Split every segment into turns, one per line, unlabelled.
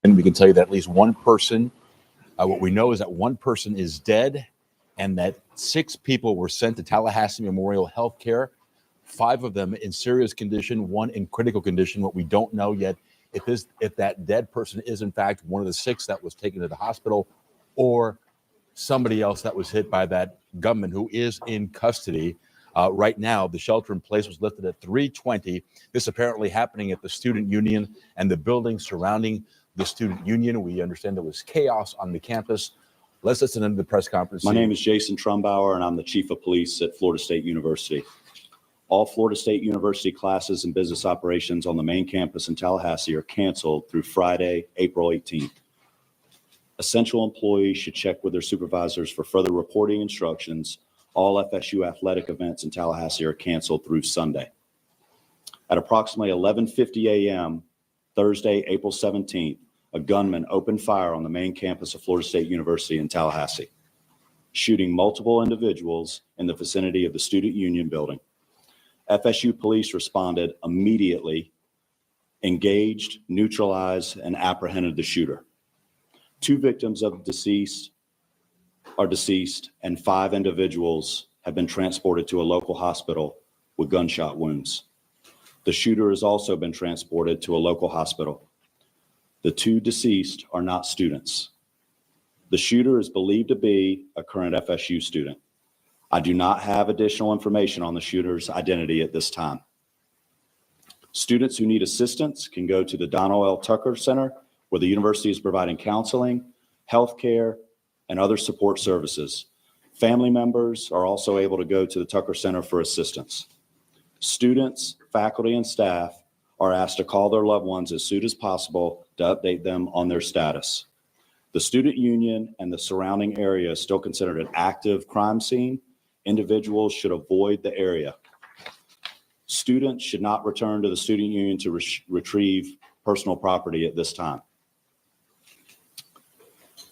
And we can tell you that at least one person, what we know is that one person is dead and that 6 people were sent to Tallahassee Memorial Healthcare, 5 of them in serious condition, 1 in critical condition. What we don't know yet if that dead person is in fact one of the 6 that was taken to the hospital or somebody else that was hit by that gunman who is in custody. Right now, the shelter in place was lifted at 3:20. This apparently happening at the student union and the building surrounding the student union. We understand there was chaos on the campus. Let's listen to the press conference.
My name is Jason Trumbauer, and I'm the Chief of Police at Florida State University. All Florida State University classes and business operations on the main campus in Tallahassee are canceled through Friday, April 18th. Essential employees should check with their supervisors for further reporting instructions. All FSU athletic events in Tallahassee are canceled through Sunday. At approximately 11:50 a.m. Thursday, April 17th, a gunman opened fire on the main campus of Florida State University in Tallahassee, shooting multiple individuals in the vicinity of the Student Union building. FSU police responded immediately, engaged, neutralized, and apprehended the shooter. 2 victims of deceased are deceased, and 5 individuals have been transported to a local hospital with gunshot wounds. The shooter has also been transported to a local hospital. The 2 deceased are not students. The shooter is believed to be a current FSU student. I do not have additional information on the shooter's identity at this time. Students who need assistance can go to the Donald L. Tucker Center, where the university is providing counseling, healthcare, and other support services. Family members are also able to go to the Tucker Center for assistance. Students, faculty, and staff are asked to call their loved ones as soon as possible to update them on their status. The student union and the surrounding area is still considered an active crime scene. Individuals should avoid the area. Students should not return to the student union to retrieve personal property at this time.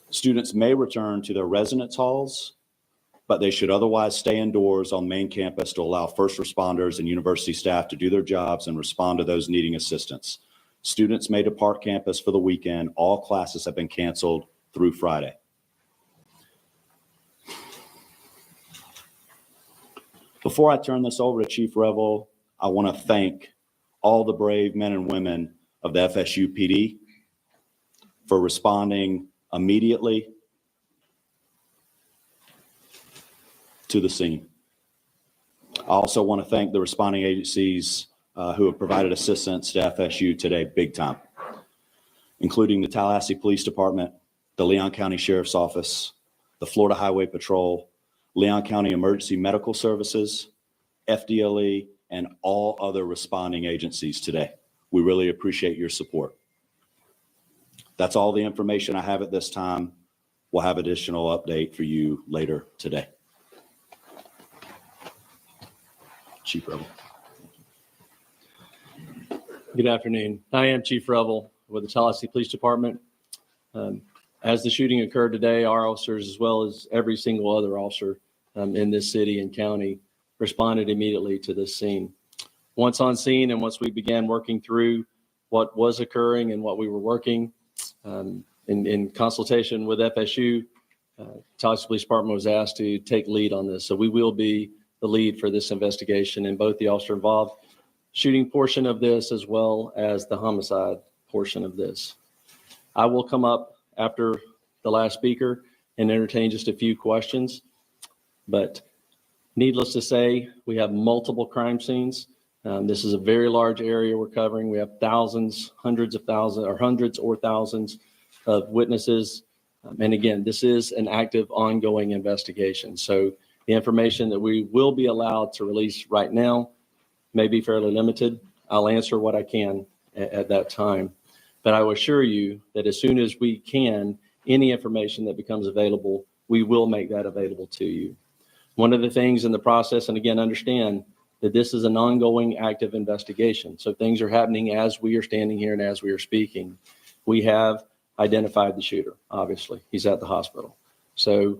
Students may return to their residence halls, but they should otherwise stay indoors on main campus to allow first responders and university staff to do their jobs and respond to those needing assistance. Students may depart campus for the weekend. All classes have been canceled through Friday. Before I turn this over to Chief Revel, I want to thank all the brave men and women of the FSU PD for responding immediately to the scene. I also want to thank the responding agencies who have provided assistance to FSU today big time, including the Tallahassee Police Department, the Leon County Sheriff's Office, the Florida Highway Patrol, Leon County Emergency Medical Services, FDLE, and all other responding agencies today. We really appreciate your support. That's all the information I have at this time. We'll have additional update for you later today. Chief Revel.
Good afternoon. I am Chief Revel with the Tallahassee Police Department. As the shooting occurred today, our officers, as well as every single other officer in this city and county, responded immediately to this scene. Once on scene and once we began working through what was occurring and what we were working in consultation with FSU, Tallahassee Police Department was asked to take lead on this. So we will be the lead for this investigation in both the officer involved shooting portion of this as well as the homicide portion of this. I will come up after the last speaker and entertain just a few questions, but needless to say, we have multiple crime scenes. This is a very large area we're covering. We have thousands, hundreds of thousands, or hundreds or thousands of witnesses. And again, this is an active, ongoing investigation. So the information that we will be allowed to release right now may be fairly limited. I'll answer what I can at that time. But I will assure you that as soon as we can, any information that becomes available, we will make that available to you. One of the things in the process, and again, understand that this is an ongoing active investigation. So things are happening as we are standing here and as we are speaking. We have identified the shooter, obviously. He's at the hospital. So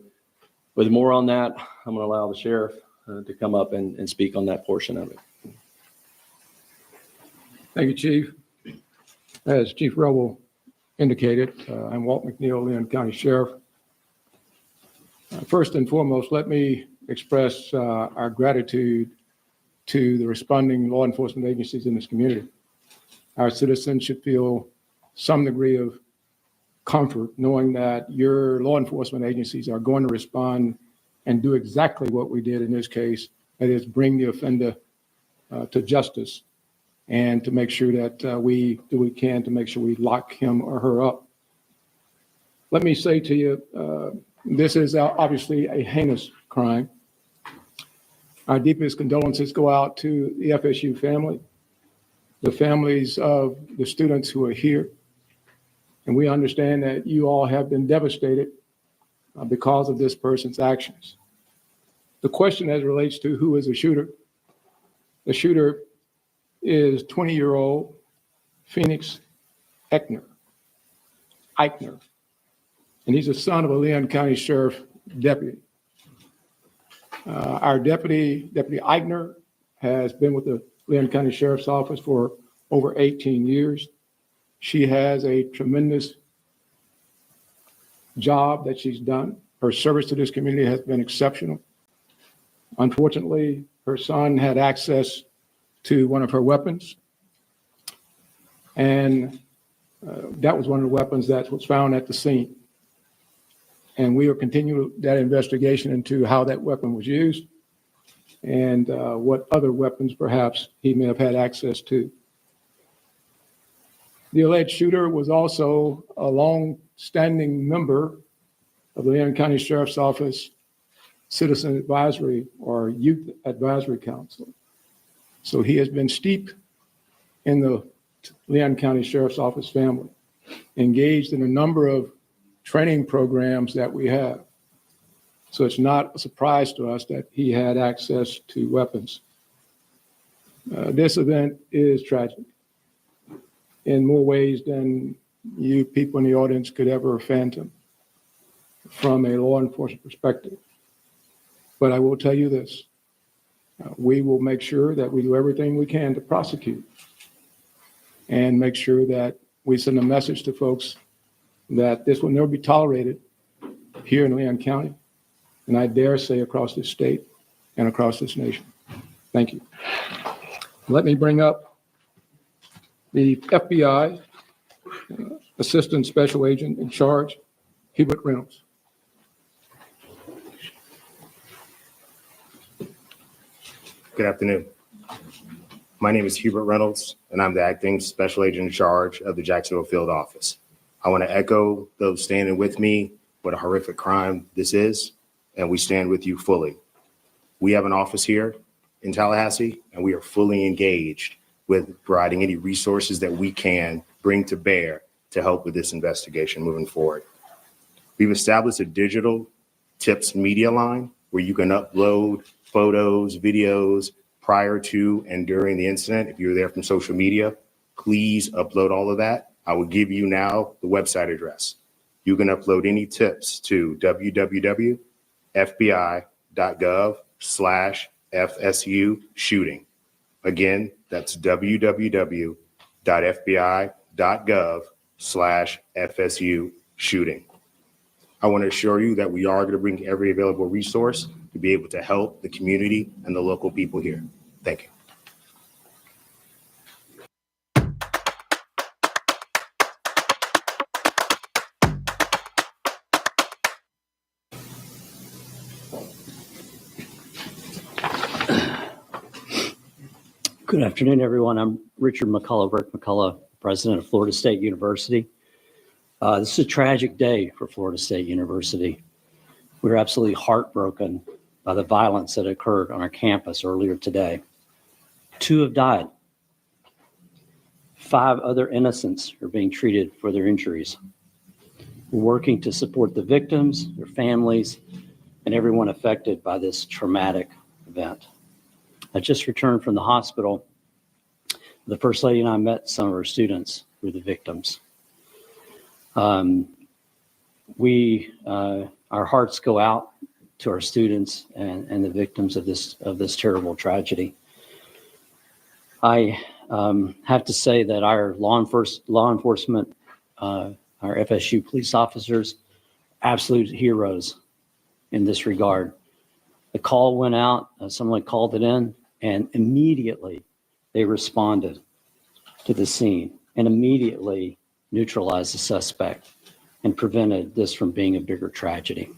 with more on that, I'm going to allow the sheriff to come up and speak on that portion of it.
Thank you, Chief. As Chief Revel indicated, I'm Walt McNeil, Leon County Sheriff. First and foremost, let me express our gratitude to the responding law enforcement agencies in this community. Our citizens should feel some degree of comfort knowing that your law enforcement agencies are going to respond and do exactly what we did in this case, that is bring the offender to justice and to make sure that we do what we can to make sure we lock him or her up. Let me say to you, this is obviously a heinous crime. Our deepest condolences go out to the FSU family, the families of the students who are here. And we understand that you all have been devastated because of this person's actions. The question as it relates to who is the shooter is 20-year-old Phoenix Eichner. And he's the son of a Leon County Sheriff deputy. Our Deputy Eichner, has been with the Leon County Sheriff's Office for over 18 years. She has a tremendous job that she's done. Her service to this community has been exceptional. Unfortunately, her son had access to one of her weapons, and that was one of the weapons that was found at the scene. And we will continue that investigation into how that weapon was used and what other weapons perhaps he may have had access to. The alleged shooter was also a long-standing member of the Leon County Sheriff's Office Citizen Advisory or Youth Advisory Council. So he has been steeped in the Leon County Sheriff's Office family, engaged in a number of training programs that we have. So it's not a surprise to us that he had access to weapons. This event is tragic in more ways than you people in the audience could ever fathom from a law enforcement perspective. But I will tell you this, we will make sure that we do everything we can to prosecute and make sure that we send a message to folks that this will never be tolerated here in Leon County, and I dare say across this state and across this nation. Thank you. Let me bring up the FBI Assistant Special Agent in charge, Hubert Reynolds.
Good afternoon. My name is Hubert Reynolds, and I'm the Acting Special Agent in charge of the Jacksonville Field Office. I want to echo those standing with me what a horrific crime this is, and we stand with you fully. We have an office here in Tallahassee, and we are fully engaged with providing any resources that we can bring to bear to help with this investigation moving forward. We've established a digital tips media line where you can upload photos, videos prior to and during the incident. If you're there from social media, please upload all of that. I will give you now the website address. You can upload any tips to www.fbi.gov/FSU shooting. Again, that's www.fbi.gov/FSU shooting. I want to assure you that we are going to bring every available resource to be able to help the community and the local people here. Thank you.
Good afternoon, everyone. I'm Richard McCullough, president of Florida State University. This is a tragic day for Florida State University. We're absolutely heartbroken by the violence that occurred on our campus earlier today. 2 have died. 5 other innocents are being treated for their injuries. We're working to support the victims, their families, and everyone affected by this traumatic event. I just returned from the hospital. The First Lady and I met some of our students who were the victims. Our hearts go out to our students and the victims of this terrible tragedy. I have to say that our law enforcement our FSU police officers, absolute heroes in this regard. The call went out, someone called it in, and immediately they responded to the scene and immediately neutralized the suspect and prevented this from being a bigger tragedy.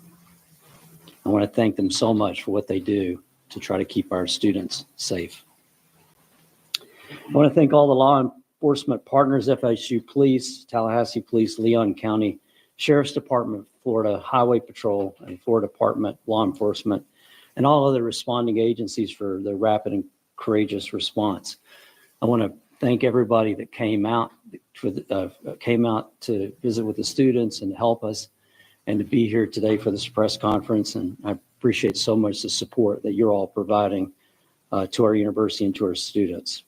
I want to thank them so much for what they do to try to keep our students safe. I want to thank all the law enforcement partners, FSU Police, Tallahassee Police, Leon County Sheriff's Department, Florida Highway Patrol, and Florida Department Law Enforcement, and all other responding agencies for their rapid and courageous response. I want to thank everybody that came out to visit with the students and help us, and to be here today for this press conference. And I appreciate so much the support that you're all providing to our university and to our students.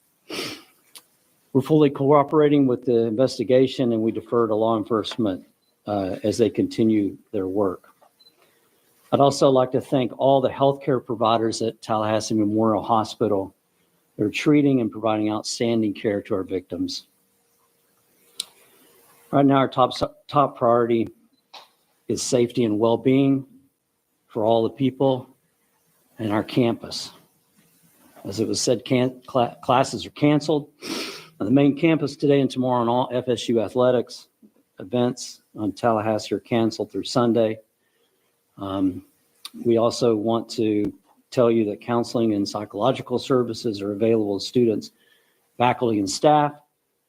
We're fully cooperating with the investigation, and we defer to law enforcement as they continue their work. I'd also like to thank all the healthcare providers at Tallahassee Memorial Hospital. They're treating and providing outstanding care to our victims. Right now, our top priority is safety and well-being for all the people in our campus. As it was said, classes are canceled on the main campus today and tomorrow, and all FSU athletics events on Tallahassee are canceled through Sunday. We also want to tell you that counseling and psychological services are available to students, faculty, and staff,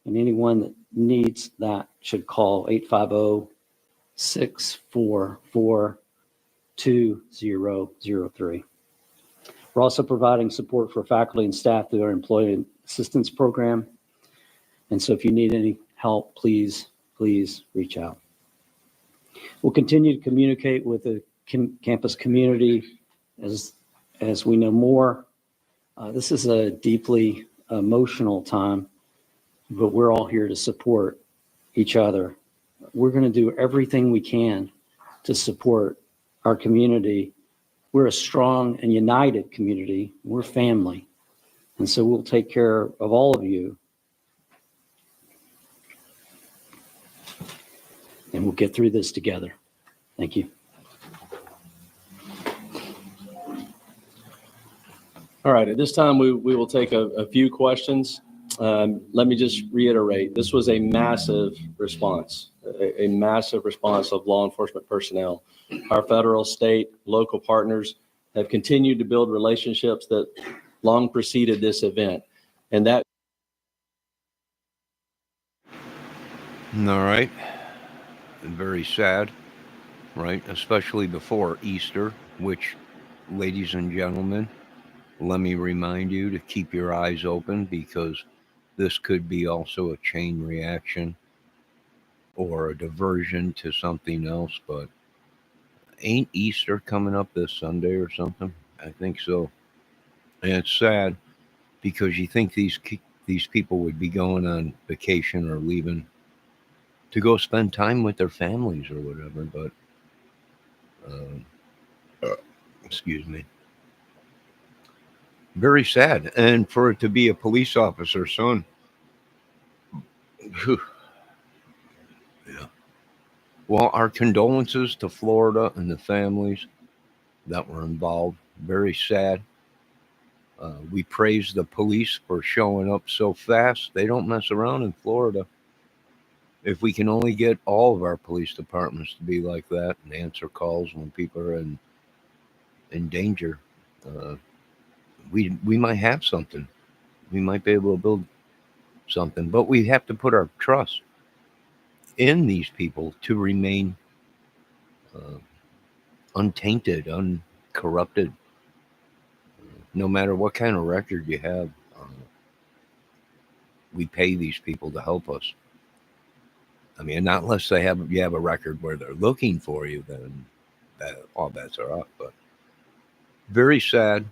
and anyone that needs that should call 850-644-2003. We're also providing support for faculty and staff through our employee assistance program. And so if you need any help, please reach out. We'll continue to communicate with the campus community as we know more. This is a deeply emotional time, but we're all here to support each other. We're going to do everything we can to support our community. We're a strong and united community. We're family. And so we'll take care of all of you. And we'll get through this together. Thank you.
All right, at this time, we will take a few questions. Let me just reiterate, this was a massive response, a massive response of law enforcement personnel. Our federal, state, local partners have continued to build relationships that long preceded this event. And that.
All right. Very sad, right? Especially before Easter, which, ladies and gentlemen, let me remind you to keep your eyes open, because this could be also a chain reaction or a diversion to something else. But ain't Easter coming up this Sunday or something? I think so. And it's sad, because you think these people would be going on vacation or leaving to go spend time with their families or whatever, but excuse me. Very sad. And for it to be a police officer's son. Whew. Yeah. Well, our condolences to Florida and the families that were involved. Very sad. We praise the police for showing up so fast. They don't mess around in Florida. If we can only get all of our police departments to be like that and answer calls when people are in danger, we might have something. We might be able to build something, but we have to put our trust in these people to remain untainted, uncorrupted, no matter what kind of record you have. We pay these people to help us. I mean, not unless you have a record where they're looking for you, then all bets are up. But very sad.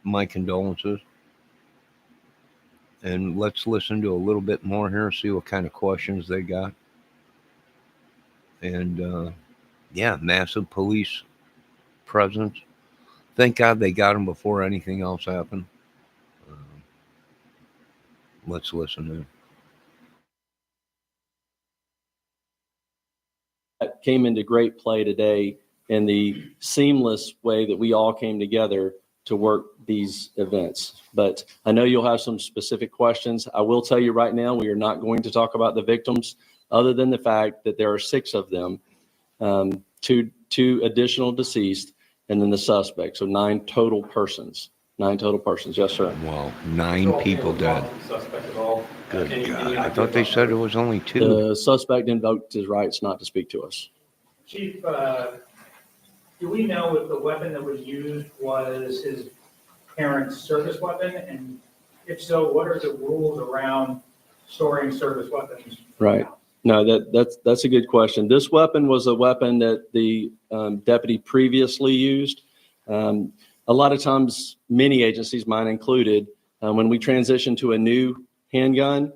My condolences. And let's listen to a little bit more here, see what kind of questions they got. And yeah, massive police presence. Thank God they got them before anything else happened. Let's listen to it.
came into great play today in the seamless way that we all came together to work these events. But I know you'll have some specific questions. I will tell you right now, we are not going to talk about the victims other than the fact that there are 6 of them, two additional deceased, and then the suspect. So 9 total persons. 9 total persons. Yes, sir.
Well, 9 people dead. Good God. I thought they said it was only 2.
The suspect invoked his rights not to speak to us.
Chief, do we know if the weapon that was used was his parents' service weapon? And if so, what are the rules around storing service weapons?
Right. No, that's a good question. This weapon was a weapon that the deputy previously used. A lot of times, many agencies, mine included, when we transition to a new handgun,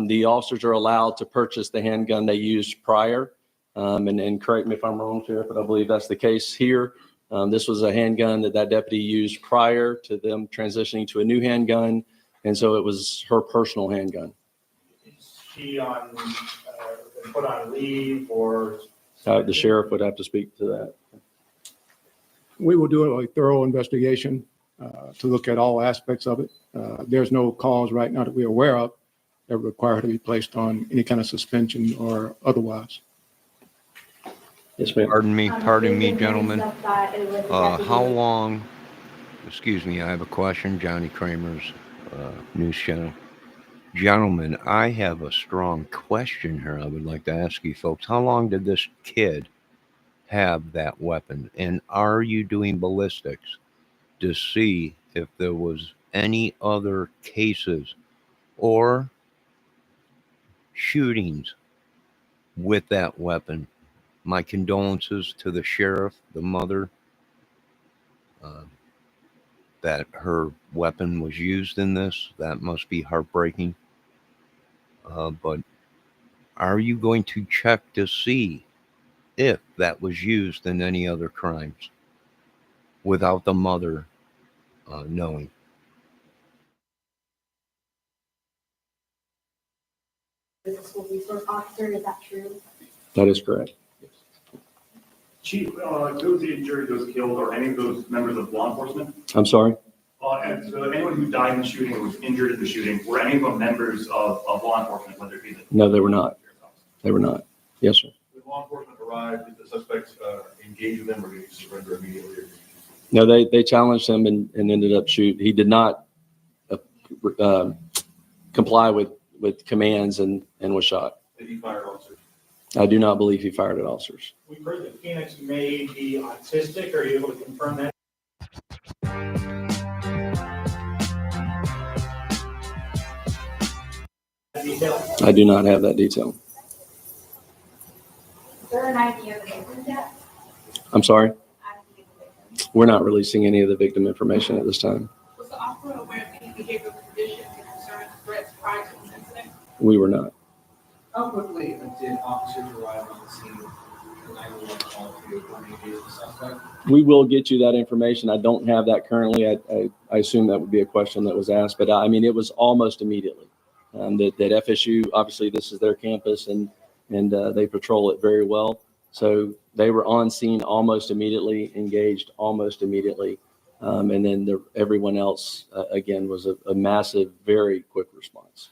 the officers are allowed to purchase the handgun they used prior. And correct me if I'm wrong, Sheriff, but I believe that's the case here. This was a handgun that deputy used prior to them transitioning to a new handgun. And so it was her personal handgun.
Is she put on leave or?
The sheriff would have to speak to that.
We will do a thorough investigation to look at all aspects of it. There's no cause right now that we're aware of that require her to be placed on any kind of suspension or otherwise.
Yes, ma'am.
Pardon me, gentlemen. How long, excuse me, I have a question. Johnny Kramer's news channel. Gentlemen, I have a strong question here I would like to ask you folks. How long did this kid have that weapon? And are you doing ballistics to see if there was any other cases or shootings with that weapon? My condolences to the sheriff, the mother, that her weapon was used in this. That must be heartbreaking. But are you going to check to see if that was used in any other crimes without the mother knowing?
As a school resource officer, is that true?
That is correct.
Chief, those injured, those killed, or any of those members of law enforcement?
I'm sorry?
And so anyone who died in the shooting or was injured in the shooting, were any of them members of law enforcement, whether it be the?
No, they were not. They were not. Yes, sir.
When law enforcement arrived, did the suspects engage with them or did he surrender immediately?
No, they challenged him and ended up shooting. He did not comply with commands and was shot.
Did he fire officers?
I do not believe he fired at officers.
We've heard that Phoenix may be autistic. Are you able to confirm that? Detail?
I do not have that detail.
Is there an idea of the victim yet?
I'm sorry? We're not releasing any of the victim information at this time.
Was the officer aware of any behavioral conditions and concerns, threats prior to this incident?
We were not.
How quickly did officers arrive on the scene? The 911 call to engage the suspect?
We will get you that information. I don't have that currently. I assume that would be a question that was asked, but I mean, it was almost immediately. That FSU, obviously this is their campus and they patrol it very well. So they were on scene almost immediately, engaged almost immediately. And then everyone else, again, was a massive, very quick response.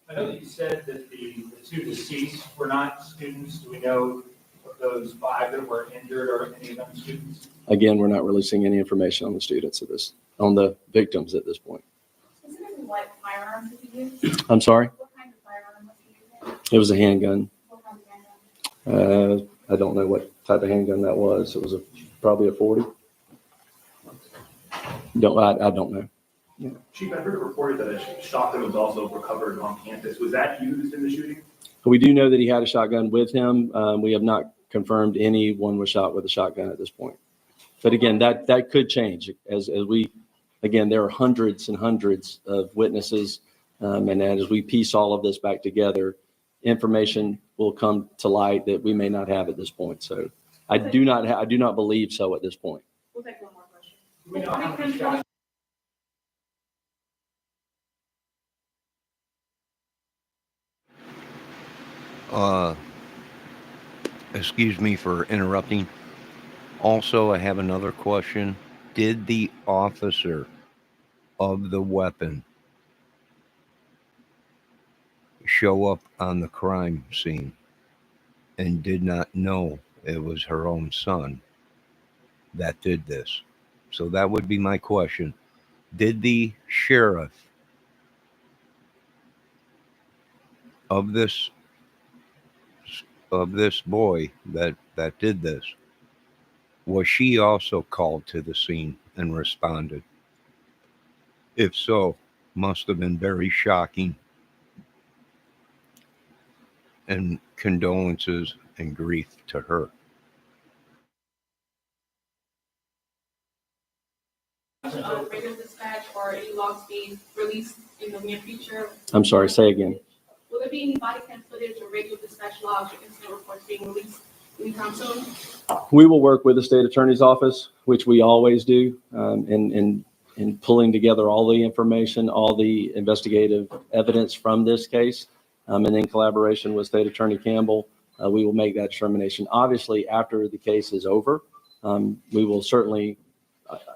I know that you said that the 2 deceased were not students. Do we know of those 5 that were injured or any of them students?
Again, we're not releasing any information on the students on the victims at this point.
Specifically, what firearms did you use?
I'm sorry?
What kind of firearm was you using?
It was a handgun.
What kind of handgun?
I don't know what type of handgun that was. It was probably a 40. I don't know.
Chief, I heard it reported that a shotgun was also recovered on campus. Was that used in the shooting?
We do know that he had a shotgun with him. We have not confirmed anyone was shot with a shotgun at this point. But again, that could change as there are hundreds and hundreds of witnesses. And as we piece all of this back together, information will come to light that we may not have at this point. So I do not believe so at this point.
We'll take one more question.
Do we know how many shots?
Excuse me for interrupting. Also, I have another question. Did the officer of the weapon show up on the crime scene and did not know it was her own son that did this? So that would be my question. Did the sheriff of this boy that did this, was she also called to the scene and responded? If so, must have been very shocking, and condolences and grief to her.
Radio dispatch or any logs being released in the near future?
I'm sorry, say again.
Will there be any body cam footage or radio dispatch logs or incident reports being released anytime soon?
We will work with the state attorney's office, which we always do, in pulling together all the information, all the investigative evidence from this case. And in collaboration with State Attorney Campbell, we will make that determination. Obviously, after the case is over, we will certainly,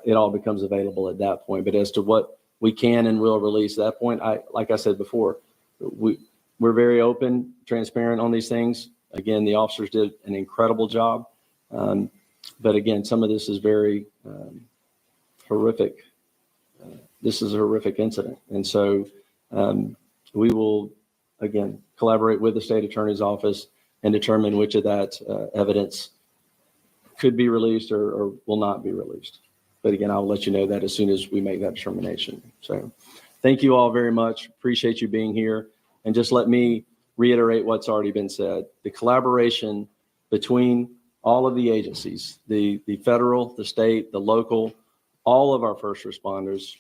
it all becomes available at that point. But as to what we can and will release at that point, like I said before, we're very open, transparent on these things. Again, the officers did an incredible job. But again, some of this is very horrific. This is a horrific incident. And so we will, again, collaborate with the state attorney's office and determine which of that evidence could be released or will not be released. But again, I'll let you know that as soon as we make that determination. So thank you all very much. Appreciate you being here. And just let me reiterate what's already been said. The collaboration between all of the agencies, the federal, the state, the local, all of our first responders,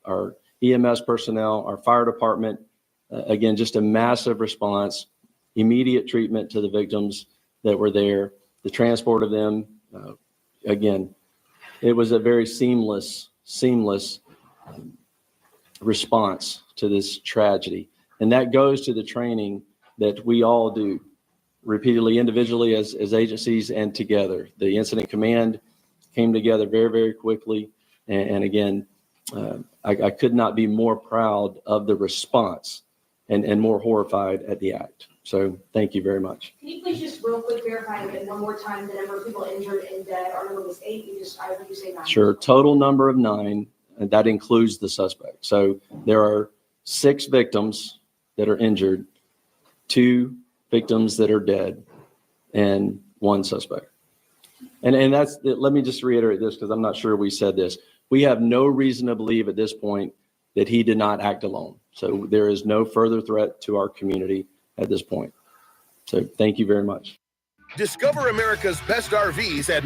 our EMS personnel, our fire department, again, just a massive response, immediate treatment to the victims that were there, the transport of them. Again, it was a very seamless response to this tragedy. And that goes to the training that we all do repeatedly, individually as agencies and together. The incident command came together very, very quickly. And again, I could not be more proud of the response and more horrified at the act. So thank you very much.
Can you please just real quick verify again one more time the number of people injured and dead? Our number was 8. I heard you say 9.
Sure. Total number of 9, and that includes the suspect. So there are 6 victims that are injured, 2 victims that are dead, and 1 suspect. And that's, let me just reiterate this because I'm not sure we said this. We have no reason to believe at this point that he did not act alone. So there is no further threat to our community at this point. So thank you very much.
Discover America's best RVs at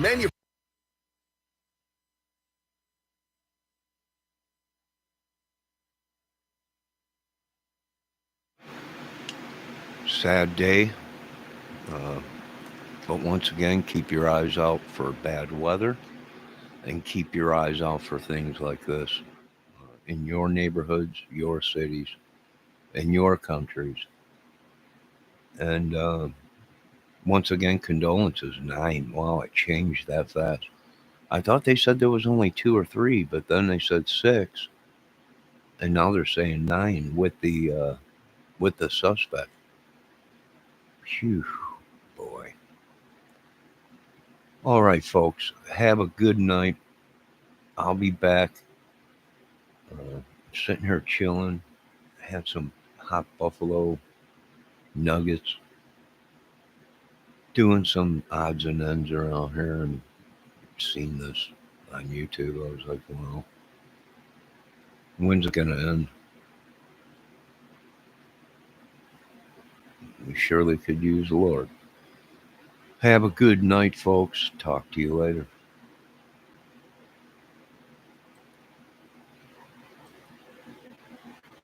Sad day. But once again, keep your eyes out for bad weather and keep your eyes out for things like this in your neighborhoods, your cities, in your countries. And once again, condolences. 9. Wow, it changed that fast. I thought they said there was only 2 or 3, but then they said 6, and now they're saying 9 with the suspect. Phew, boy. All right, folks, have a good night. I'll be back. Sitting here chilling. Had some hot buffalo nuggets. Doing some odds and ends around here and seen this on YouTube. I was like, well, when's it going to end? We surely could use the Lord. Have a good night, folks. Talk to you later.